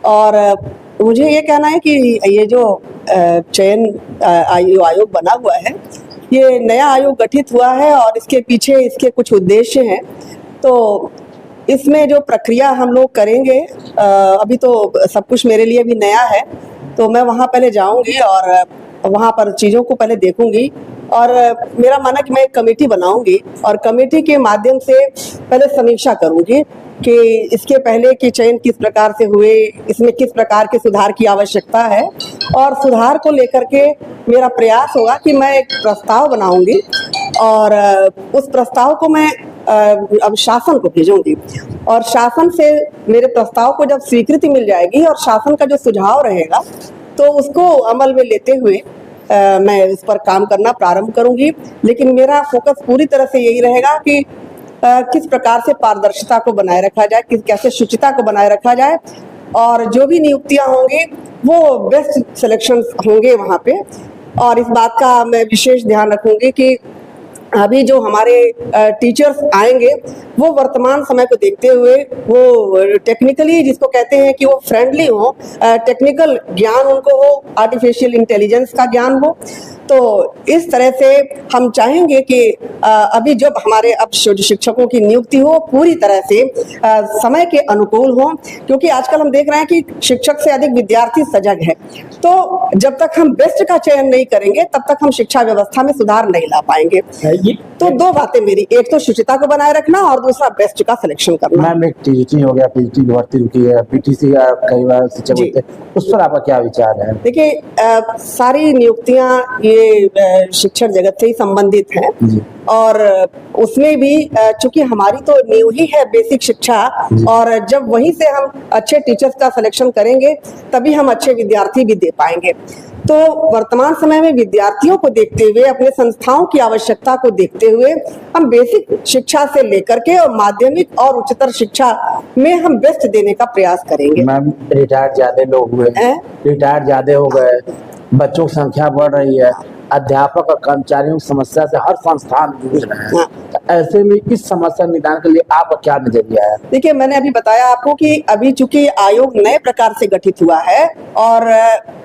और मुझे ये कहना है कि ये जो चयन आयोग बना हुआ है, ये नया आयोग गठित हुआ है और इसके पीछे इसके कुछ उद्देश्य हैं। तो इसमें जो प्रक्रिया हम लोग करेंगे, अभी तो सब कुछ मेरे लिए भी नया है, तो मैं वहाँ पहले जाऊँगी और वहाँ पर चीज़ों को पहले देखूंगी और मेरा मन है कि मैं एक कमेटी बनाऊंगी और कमेटी के माध्यम से पहले समीक्षा करूंगी कि इसके पहले के चयन किस प्रकार से हुए, इसमें किस प्रकार के सुधार की आवश्यकता है, और सुधार को लेकर के मेरा प्रयास होगा कि मैं एक प्रस्ताव बनाऊंगी और उस प्रस्ताव को मैं अब शासन को भेजूंगी और शासन से मेरे प्रस्ताव को जब स्वीकृति मिल जाएगी और शासन का जो सुझाव रहेगा तो उसको अमल में लेते हुए मैं इस पर काम करना प्रारंभ करूंगी। लेकिन मेरा फोकस पूरी तरह से यही रहेगा कि किस प्रकार से पारदर्शिता को बनाए रखा जाए, कैसे शुचिता को बनाए रखा जाए, और जो भी नियुक्तियां होंगी वो बेस्ट सिलेक्शन होंगे वहाँ पे। और इस बात का मैं विशेष ध्यान रखूंगी कि अभी जो हमारे टीचर्स आएंगे वो वर्तमान समय को देखते हुए वो टेक्निकली, जिसको कहते हैं कि वो फ्रेंडली हो, टेक्निकल ज्ञान उनको हो, आर्टिफिशियल इंटेलिजेंस का ज्ञान हो। तो इस तरह से हम चाहेंगे कि अभी जब हमारे अब शिक्षकों की नियुक्ति हो पूरी तरह से समय के अनुकूल हो, क्योंकि आजकल हम देख रहे हैं कि शिक्षक से अधिक विद्यार्थी सजग है। तो जब तक हम बेस्ट का चयन नहीं करेंगे तब तक हम शिक्षा व्यवस्था में सुधार नहीं ला पाएंगे। तो दो बातें मेरी, एक तो शुचिता को बनाए रखना और दूसरा बेस्ट का सिलेक्शन करना। मैम, एक टीजीटी हो गया, पीजीटी की भर्ती रुकी है, पीटीसी कई बार शिक्षक होते हैं, उस पर आपका क्या विचार है? देखिए, सारी नियुक्तियां ये शिक्षण जगत से ही संबंधित हैं और उसमें भी चूंकि हमारी तो नींव ही है बेसिक शिक्षा, और जब वहीं से हम अच्छे टीचर्स का सिलेक्शन करेंगे तभी हम अच्छे विद्यार्थी भी दे पाएंगे। तो वर्तमान समय में विद्यार्थियों को देखते हुए, अपने संस्थाओं की आवश्यकता को देखते हुए हम बेसिक शिक्षा से लेकर के और माध्यमिक और उच्चतर शिक्षा में हम बेस्ट देने का प्रयास करेंगे। मैम, रिटायर्ड ज्यादा लोग हुए, रिटायर्ड ज्यादा हो गए, बच्चों की संख्या बढ़ रही है, अध्यापक और कर्मचारियों की समस्या से हर संस्थान जूझ रहे हैं। तो ऐसे में इस समस्या निदान के लिए आपका क्या नजरिया है? देखिए, मैंने अभी बताया आपको कि अभी चूंकि आयोग नए प्रकार से गठित हुआ है और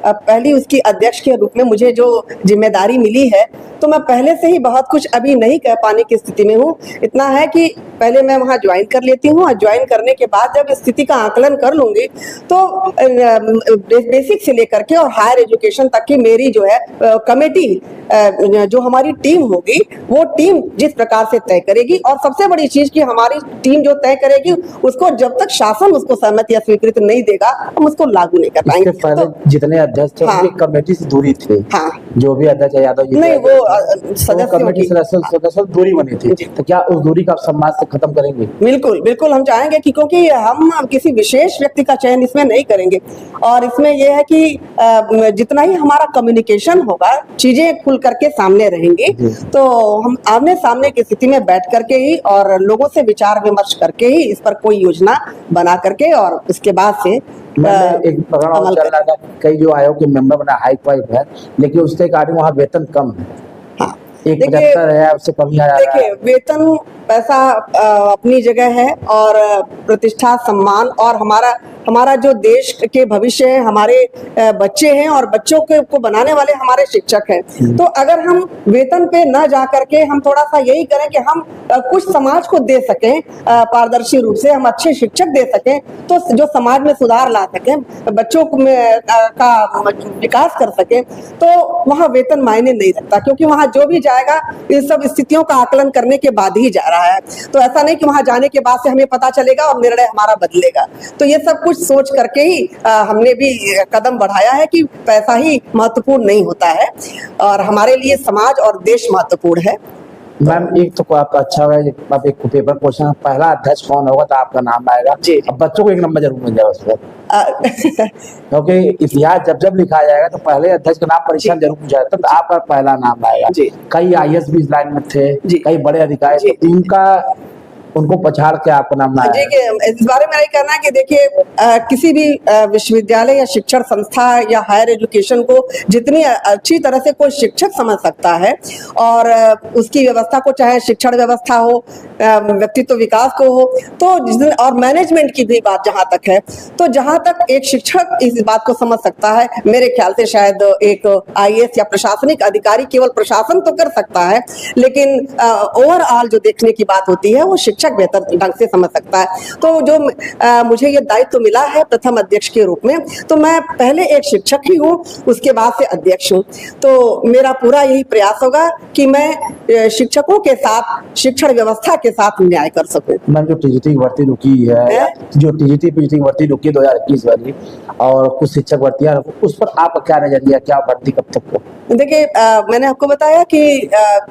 पहली उसकी अध्यक्ष के रूप में मुझे जो जिम्मेदारी मिली है, तो मैं पहले से ही बहुत कुछ अभी नहीं कह पाने की स्थिति में हूँ। इतना है कि पहले मैं वहाँ ज्वाइन कर लेती हूँ और ज्वाइन करने के बाद जब स्थिति का आकलन कर लूंगी तो बेसिक से लेकर के और हायर एजुकेशन तक की मेरी जो है कमेटी, जो हमारी टीम होगी, वो टीम जिस प्रकार से तय करेगी, और सबसे बड़ी चीज कि हमारी टीम जो तय करेगी उसको जब तक शासन उसको सहमति या स्वीकृति नहीं देगा हम उसको लागू नहीं कर पाएंगे। पहले तो जितने अध्यक्ष थे उनकी कमेटी से दूरी थी। हाँ, जो भी अध्यक्ष यादव जी नहीं, वो सदस्य दूरी बनी थी, तो क्या उस दूरी का समाज से खत्म करेंगे? बिल्कुल बिल्कुल हम चाहेंगे कि, क्योंकि हम किसी विशेष व्यक्ति का चयन इसमें नहीं करेंगे और इसमें यह है कि जितना ही हमारा कम्युनिकेशन होगा, चीजें खुल करके सामने रहेंगी, तो हम आमने सामने की स्थिति में बैठ करके ही और लोगों से विचार विमर्श करके ही इस पर कोई योजना बना करके और उसके बाद से एक प्रकरण चल रहा था, कई जो आयोग के मेंबर बना हाई फाइव है, लेकिन उसके कारण वहाँ वेतन कम है। हाँ, 175 है, उससे कम ही आया। देखिए, वेतन पैसा अपनी जगह है और प्रतिष्ठा, सम्मान और हमारा जो देश के भविष्य है, हमारे बच्चे हैं और बच्चों को बनाने वाले हमारे शिक्षक हैं। तो अगर हम वेतन पे न जा करके हम थोड़ा सा यही करें कि हम कुछ समाज को दे सकें, पारदर्शी रूप से हम अच्छे शिक्षक दे सकें, तो जो समाज में सुधार ला सकें, बच्चों का विकास कर सकें, तो वहाँ वेतन मायने नहीं रखता, क्योंकि वहाँ जो भी जाएगा इन सब स्थितियों का आकलन करने के बाद ही जा रहा है। तो ऐसा नहीं कि वहाँ जाने के बाद से हमें पता चलेगा और निर्णय हमारा बदलेगा। तो ये सब कुछ सोच करके ही हमने भी कदम बढ़ाया है कि पैसा ही महत्वपूर्ण नहीं होता है और हमारे लिए समाज और देश महत्वपूर्ण है। मैम, एक तो आपका अच्छा है, आप एक पेपर क्वेश्चन, पहला अध्यक्ष कौन होगा तो आपका नाम आएगा जी। अब बच्चों को एक नंबर जरूर मिल जाएगा उस पर, क्योंकि इतिहास जब जब लिखा जाएगा तो पहले अध्यक्ष का नाम परीक्षा जरूर पूछा जाता है, तो आपका पहला नाम आएगा। कई IAS भी इस लाइन में थे, कई बड़े अधिकारी, तो इनका उनको पछाड़ के आपका नाम ना जी आए। कि इस बारे में यही कहना है कि देखिए किसी भी विश्वविद्यालय या शिक्षण संस्था या हायर एजुकेशन को जितनी अच्छी तरह से कोई शिक्षक समझ सकता है और उसकी व्यवस्था को, चाहे शिक्षण व्यवस्था हो, व्यक्तित्व विकास को हो, तो और मैनेजमेंट की भी बात जहाँ तक है, तो जहाँ तक एक शिक्षक इस बात को समझ सकता है, मेरे ख्याल से शायद एक आईएएस या प्रशासनिक अधिकारी केवल प्रशासन तो कर सकता है, लेकिन ओवरऑल जो देखने की बात होती है वो शिक्षक बेहतर ढंग से समझ सकता है। तो जो मुझे ये दायित्व मिला है प्रथम अध्यक्ष के रूप में, तो मैं पहले एक शिक्षक ही हूँ, उसके बाद से अध्यक्ष हूँ। तो मेरा पूरा यही प्रयास होगा कि मैं शिक्षकों के साथ, शिक्षण व्यवस्था के साथ न्याय कर सकूं। मैम, जो टीजीटी की भर्ती रुकी है, जो टीजीटी पीजीटी की भर्ती रुकी 2021 वाली, और कुछ शिक्षक भर्तियां, उस पर आपका क्या नजरिया, क्या भर्ती कब तक हो? देखिए मैंने आपको बताया कि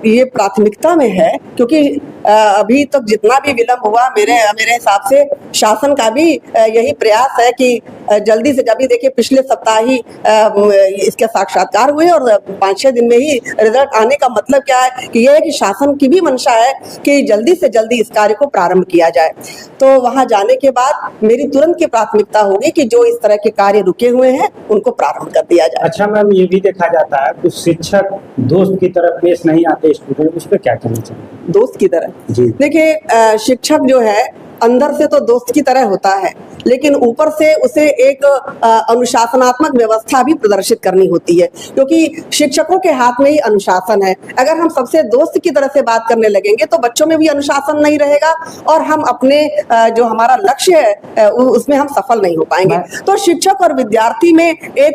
ये प्राथमिकता में है, क्योंकि अभी तक जितना भी विलंब हुआ, मेरे हिसाब से शासन का भी यही प्रयास है कि जल्दी से, अभी देखिए पिछले सप्ताह ही इसके साक्षात्कार हुए और 5-6 दिन में ही रिजल्ट आने का मतलब क्या है कि यह है कि शासन की भी मंशा है कि जल्दी से जल्दी इस कार्य को प्रारंभ किया जाए। तो वहां जाने के बाद मेरी तुरंत की प्राथमिकता होगी कि जो इस तरह के कार्य रुके हुए हैं उनको प्रारंभ कर दिया जाए। अच्छा मैम, ये भी देखा जाता है कुछ शिक्षक दोस्त की तरह पेश नहीं आते स्टूडेंट, उस पर क्या कहना चाहिए? दोस्त की तरह? जी देखिए शिक्षक जो है अंदर से तो दोस्त की तरह होता है, लेकिन ऊपर से उसे एक अनुशासनात्मक व्यवस्था भी प्रदर्शित करनी होती है, क्योंकि शिक्षकों के हाथ में ही अनुशासन है। अगर हम सबसे दोस्त की तरह से बात करने लगेंगे तो बच्चों में भी अनुशासन नहीं रहेगा और हम अपने जो हमारा लक्ष्य है उसमें हम सफल नहीं हो पाएंगे। तो शिक्षक और विद्यार्थी में एक